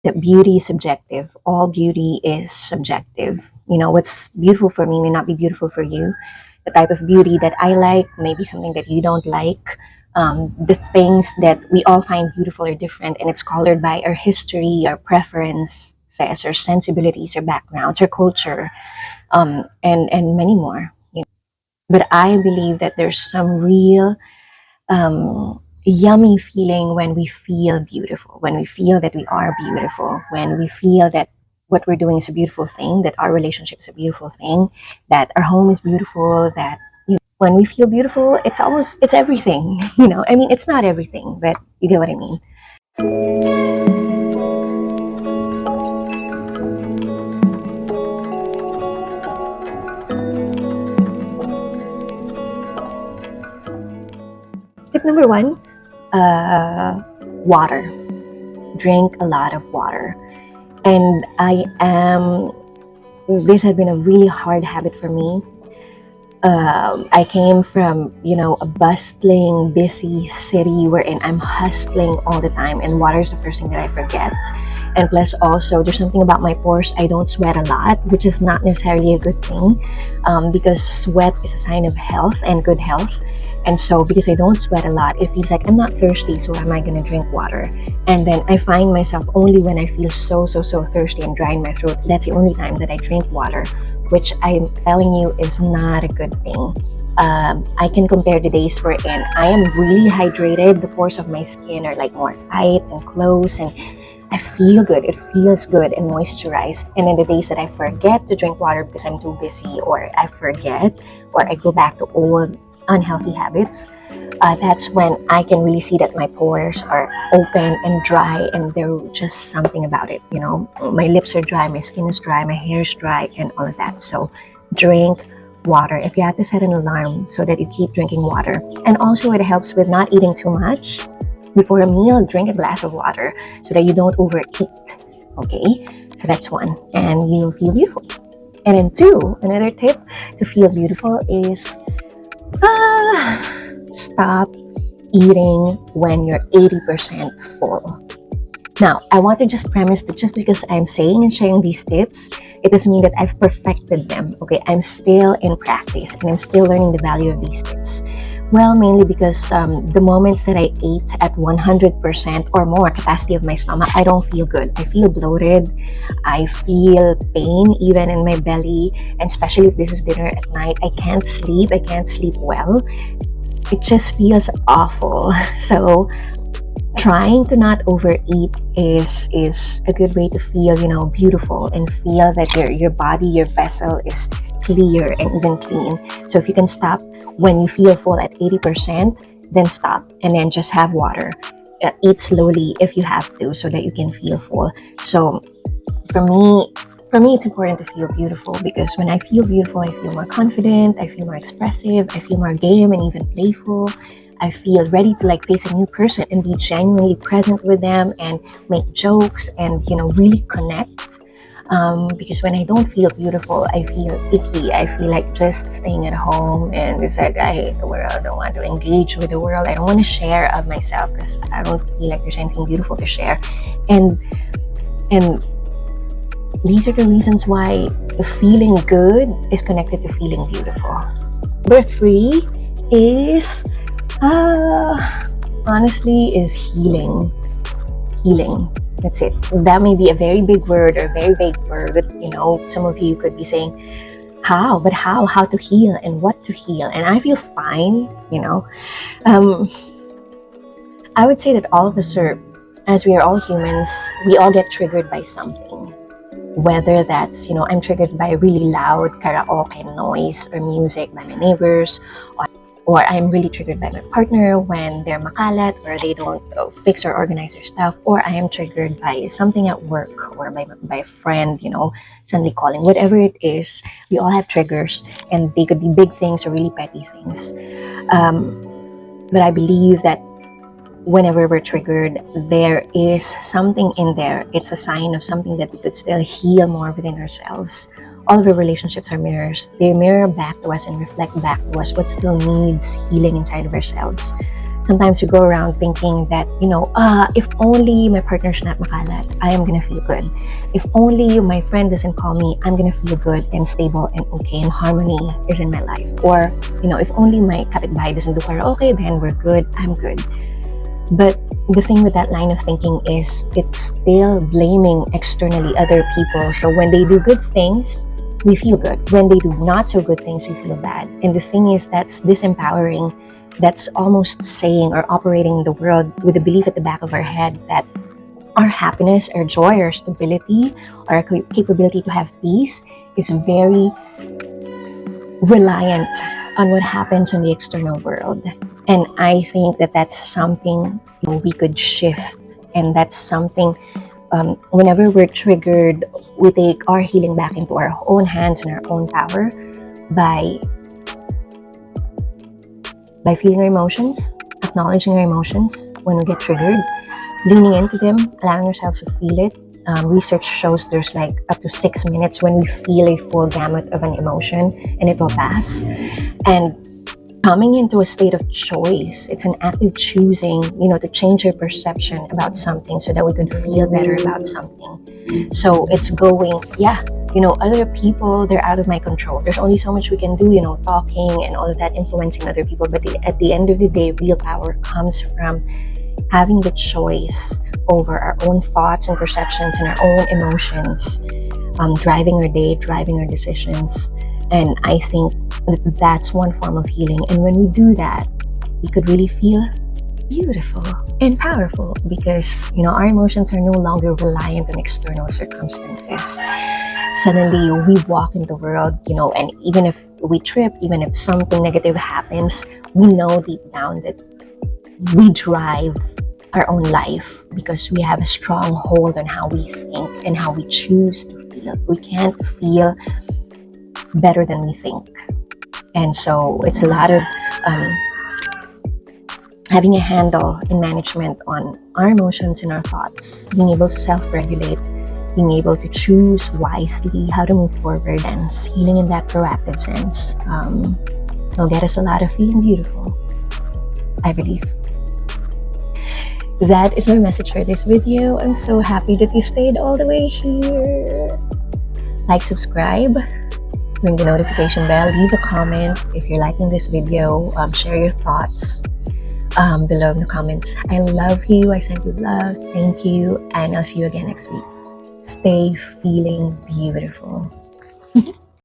that beauty is subjective. All beauty is subjective. You know, what's beautiful for me may not be beautiful for you. The type of beauty that I like may be something that you don't like. The things that we all find beautiful are different, and it's colored by our history, our preferences, our sensibilities, our backgrounds, our culture, and many more. You know? But I believe that there's some real yummy feeling when we feel beautiful, when we feel that we are beautiful, when we feel that what we're doing is a beautiful thing, that our relationship is a beautiful thing, that our home is beautiful, that when we feel beautiful, it's everything. You know, I mean, it's not everything, but you get what I mean. Tip number one, water. Drink a lot of water. And this has been a really hard habit for me. I came from, a bustling, busy city wherein I'm hustling all the time, and water is the first thing that I forget. And plus, also, there's something about my pores. I don't sweat a lot, which is not necessarily a good thing, because sweat is a sign of health and good health. And so, because I don't sweat a lot, it feels like I'm not thirsty, so am I going to drink water? And then I find myself only when I feel so thirsty and dry in my throat, that's the only time that I drink water, which I'm telling you is not a good thing. I can compare the days wherein I am really hydrated, the pores of my skin are like more tight and close, and I feel good, it feels good and moisturized. And then the days that I forget to drink water because I'm too busy, or I forget, or I go back to old unhealthy habits, that's when I can really see that my pores are open and dry, and there's just something about it. My lips are dry, my skin is dry, my hair is dry, and all of that. So drink water. If you have to set an alarm so that you keep drinking water. And also it helps with not eating too much. Before a meal, drink a glass of water so that you don't overeat. Okay, so that's one, and you'll feel beautiful. And then two, another tip to feel beautiful is stop eating when you're 80% full. Now, I want to just premise that just because I'm saying and sharing these tips, it doesn't mean that I've perfected them. Okay, I'm still in practice and I'm still learning the value of these tips. Well, mainly because the moments that I ate at 100% or more capacity of my stomach, I don't feel good. I feel bloated. I feel pain even in my belly. And especially if this is dinner at night, I can't sleep. I can't sleep well. It just feels awful. So trying to not overeat is a good way to feel, beautiful, and feel that your body, your vessel is clear and even clean. So if you can stop when you feel full at 80%, then stop and then just have water. Eat slowly if you have to, so that you can feel full. So for me, it's important to feel beautiful, because when I feel beautiful, I feel more confident, I feel more expressive, I feel more game and even playful. I feel ready to face a new person and be genuinely present with them and make jokes and, really connect. Because when I don't feel beautiful, I feel icky. I feel like just staying at home and it's like I hate the world. I don't want to engage with the world. I don't want to share of myself because I don't feel like there's anything beautiful to share. And these are the reasons why feeling good is connected to feeling beautiful. Number three is honestly is healing. That's it. That may be a very big word or a very vague word. Some of you could be saying, how to heal and what to heal. And I feel fine, I would say that all of us as we are all humans, we all get triggered by something. Whether that's, I'm triggered by really loud karaoke noise or music by my neighbors, or I'm really triggered by my partner when they're makalat or they don't fix or organize their stuff, or I am triggered by something at work or by a friend, suddenly calling. Whatever it is, we all have triggers, and they could be big things or really petty things. But I believe that whenever we're triggered, there is something in there. It's a sign of something that we could still heal more within ourselves. All of our relationships are mirrors. They mirror back to us and reflect back to us what still needs healing inside of ourselves. Sometimes we go around thinking that, if only my partner's not makalat, I am gonna feel good. If only my friend doesn't call me, I'm gonna feel good and stable and okay, and harmony is in my life. Or, if only my kapitbahay doesn't do karaoke, then we're good, I'm good. But the thing with that line of thinking is it's still blaming externally other people. So when they do good things, we feel good. When they do not so good things, we feel bad. And the thing is, that's disempowering. That's almost saying or operating in the world with the belief at the back of our head that our happiness, our joy, our stability, our capability to have peace is very reliant on what happens in the external world. And I think that that's something we could shift. And that's something, whenever we're triggered, we take our healing back into our own hands and our own power by feeling our emotions, acknowledging our emotions when we get triggered, leaning into them, allowing ourselves to feel it. Research shows there's like up to 6 minutes when we feel a full gamut of an emotion and it will pass. And coming into a state of choice, it's an active choosing, to change your perception about something so that we could feel better about something. So it's going, other people, they're out of my control. There's only so much we can do, talking and all of that, influencing other people. But at the end of the day, real power comes from having the choice over our own thoughts and perceptions and our own emotions, driving our day, driving our decisions. And I think that's one form of healing. And when we do that, we could really feel beautiful and powerful because, our emotions are no longer reliant on external circumstances. Suddenly, we walk in the world, and even if we trip, even if something negative happens, we know deep down that we drive our own life because we have a strong hold on how we think and how we choose to feel. We can't feel better than we think. And so it's a lot of having a handle and management on our emotions and our thoughts, being able to self-regulate, being able to choose wisely how to move forward, and healing in that proactive sense will get us a lot of feeling beautiful, I believe. That is my message for this video. I'm so happy that you stayed all the way here. Like, subscribe, ring the notification bell, leave a comment if you're liking this video, share your thoughts below in the comments. I love you, I send you love, thank you, and I'll see you again next week. Stay feeling beautiful.